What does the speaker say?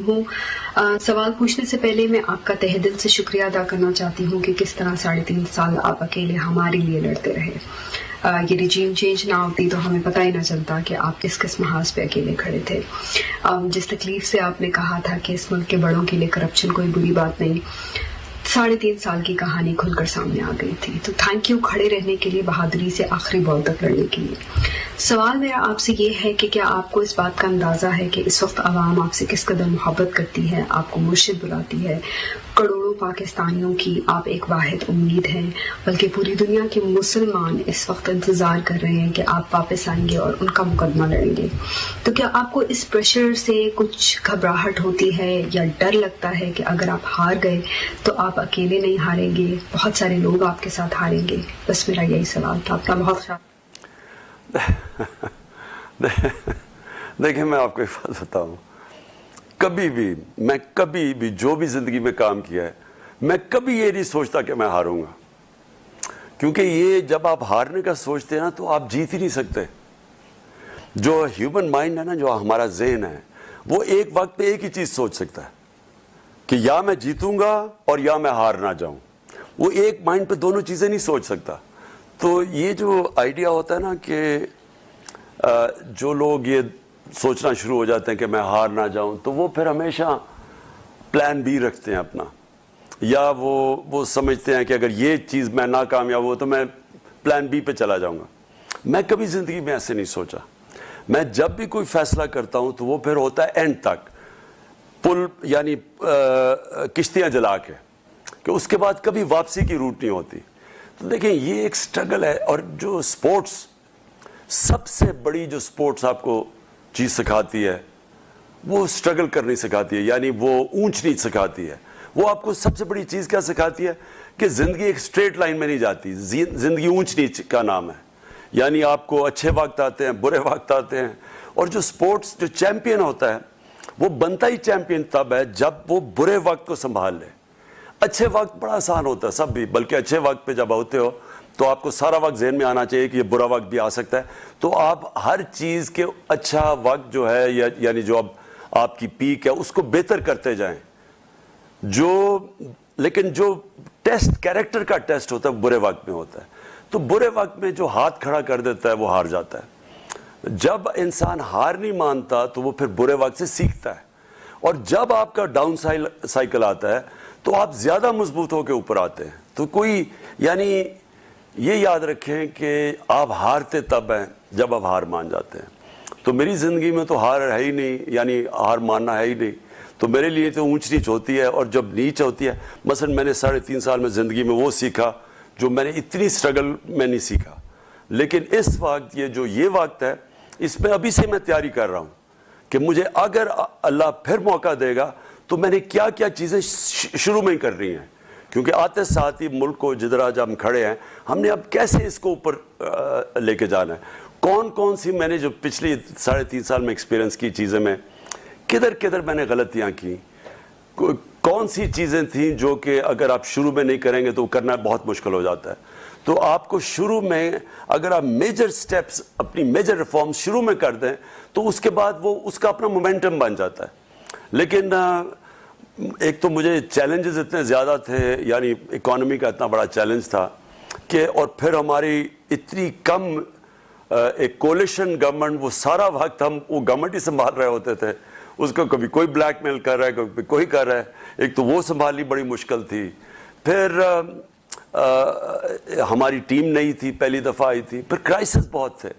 ہوں سوال پوچھنے سے پہلے میں آپ کا تہہ دل سے شکریہ ادا کرنا چاہتی ہوں کہ کس طرح 3.5 سال آپ اکیلے ہمارے لیے لڑتے رہے۔ یہ رجیم چینج نہ ہوتی تو ہمیں پتہ ہی نہ چلتا کہ آپ کس کس محاذ پہ اکیلے کھڑے تھے۔ جس تکلیف سے آپ نے کہا تھا کہ اس ملک کے بڑوں کے لیے کرپشن کوئی بری بات نہیں، 3.5 سال کی کہانی کھل کر سامنے آ گئی تھی۔ تو تھینک یو کھڑے رہنے کے لیے، بہادری سے آخری بال تک لڑنے کے لیے۔ سوال میرا آپ سے یہ ہے کہ کیا آپ کو اس بات کا اندازہ ہے کہ اس وقت عوام آپ سے کس قدر محبت کرتی ہے، آپ کو مرشد بلاتی ہے؟ کروڑوں پاکستانیوں کی آپ ایک واحد امید ہیں، بلکہ پوری دنیا کے مسلمان اس وقت انتظار کر رہے ہیں کہ آپ واپس آئیں گے اور ان کا مقدمہ لڑیں گے۔ تو کیا آپ کو اس پریشر سے کچھ گھبراہٹ ہوتی ہے یا ڈر لگتا ہے کہ اگر آپ ہار گئے تو آپ اکیلے نہیں ہاریں گے، بہت سارے لوگ آپ کے ساتھ ہاریں گے؟ بس میرا یہی سوال تھا، اپنا بہت خیال۔ دیکھیں میں آپ کو ایک بات بتاؤں، میں کبھی بھی جو بھی زندگی میں کام کیا ہے، میں کبھی یہ نہیں سوچتا کہ میں ہاروں گا، کیونکہ یہ جب آپ ہارنے کا سوچتے ہیں نا تو آپ جیت ہی نہیں سکتے۔ جو ہیومن مائنڈ ہے نا، جو ہمارا ذہن ہے، وہ ایک وقت پہ ایک ہی چیز سوچ سکتا ہے کہ یا میں جیتوں گا اور یا میں ہار نہ جاؤں۔ وہ ایک مائنڈ پہ دونوں چیزیں نہیں سوچ سکتا۔ تو یہ جو آئیڈیا ہوتا ہے نا کہ جو لوگ یہ سوچنا شروع ہو جاتے ہیں کہ میں ہار نہ جاؤں، تو وہ پھر ہمیشہ پلان بی رکھتے ہیں اپنا، یا وہ سمجھتے ہیں کہ اگر یہ چیز میں ناکامیاب ہو تو میں پلان بی پہ چلا جاؤں گا۔ میں کبھی زندگی میں ایسے نہیں سوچا۔ میں جب بھی کوئی فیصلہ کرتا ہوں تو وہ پھر ہوتا ہے اینڈ تک، پل یعنی کشتیاں جلا کے، کہ اس کے بعد کبھی واپسی کی روٹ نہیں ہوتی۔ تو دیکھیں یہ ایک سٹرگل ہے، اور جو سپورٹس، سب سے بڑی جو سپورٹس آپ کو چیز سکھاتی ہے وہ سٹرگل کرنی سکھاتی ہے، یعنی وہ اونچ نیچ سکھاتی ہے۔ وہ آپ کو سب سے بڑی چیز کیا سکھاتی ہے کہ زندگی ایک سٹریٹ لائن میں نہیں جاتی، زندگی اونچ نیچ کا نام ہے۔ یعنی آپ کو اچھے وقت آتے ہیں، برے وقت آتے ہیں، اور جو سپورٹس جو چیمپئن ہوتا ہے وہ بنتا ہی چیمپئن تب ہے جب وہ برے وقت کو سنبھال لے۔ اچھے وقت بڑا آسان ہوتا ہے سب بھی، بلکہ اچھے وقت پہ جب ہوتے ہو تو آپ کو سارا وقت ذہن میں آنا چاہیے کہ یہ برا وقت بھی آ سکتا ہے۔ تو آپ ہر چیز کے اچھا وقت جو ہے، یعنی جو اب آپ کی پیک ہے، اس کو بہتر کرتے جائیں۔ لیکن جو ٹیسٹ کیریکٹر کا ٹیسٹ ہوتا ہے برے وقت میں ہوتا ہے۔ تو برے وقت میں جو ہاتھ کھڑا کر دیتا ہے وہ ہار جاتا ہے۔ جب انسان ہار نہیں مانتا تو وہ پھر برے وقت سے سیکھتا ہے، اور جب آپ کا ڈاؤن سائیکل آتا ہے تو آپ زیادہ مضبوط ہو کے اوپر آتے ہیں۔ تو یعنی یہ یاد رکھیں کہ آپ ہارتے تب ہیں جب آپ ہار مان جاتے ہیں۔ تو میری زندگی میں تو ہار ہے ہی نہیں، یعنی ہار ماننا ہے ہی نہیں۔ تو میرے لیے تو اونچ نیچ ہوتی ہے، اور جب نیچ ہوتی ہے، مثلا میں نے 3.5 سال میں زندگی میں وہ سیکھا جو میں نے اتنی سٹرگل میں نہیں سیکھا۔ لیکن اس وقت یہ وقت ہے، اس میں ابھی سے میں تیاری کر رہا ہوں کہ مجھے اگر اللہ پھر موقع دے گا تو میں نے کیا کیا چیزیں شروع میں ہی کر رہی ہیں، کیونکہ آتے ساتھ ہی ملک کو جدھر آج ہم کھڑے ہیں، ہم نے اب کیسے اس کو اوپر لے کے جانا ہے۔ کون سی میں نے جو پچھلی 3.5 سال میں ایکسپیرینس کی چیزیں میں کدھر میں نے غلطیاں کی، کون سی چیزیں تھیں جو کہ اگر آپ شروع میں نہیں کریں گے تو کرنا بہت مشکل ہو جاتا ہے۔ تو آپ کو شروع میں اگر آپ میجر سٹیپس، اپنی میجر ریفارمز شروع میں کر دیں تو اس کے بعد وہ اس کا اپنا مومنٹم بن جاتا ہے۔ لیکن ایک تو مجھے چیلنجز اتنے زیادہ تھے، یعنی اکانومی کا اتنا بڑا چیلنج تھا کہ، اور پھر ہماری اتنی کم ایک کولیشن گورنمنٹ، وہ سارا وقت ہم وہ گورنمنٹ ہی سنبھال رہے ہوتے تھے، اس کو کبھی کوئی بلیک میل کر رہا ہے، کوئی کر رہا ہے، ایک تو وہ سنبھالنی بڑی مشکل تھی۔ پھر ہماری ٹیم نہیں تھی، پہلی دفعہ آئی تھی، پھر کرائسس بہت تھے۔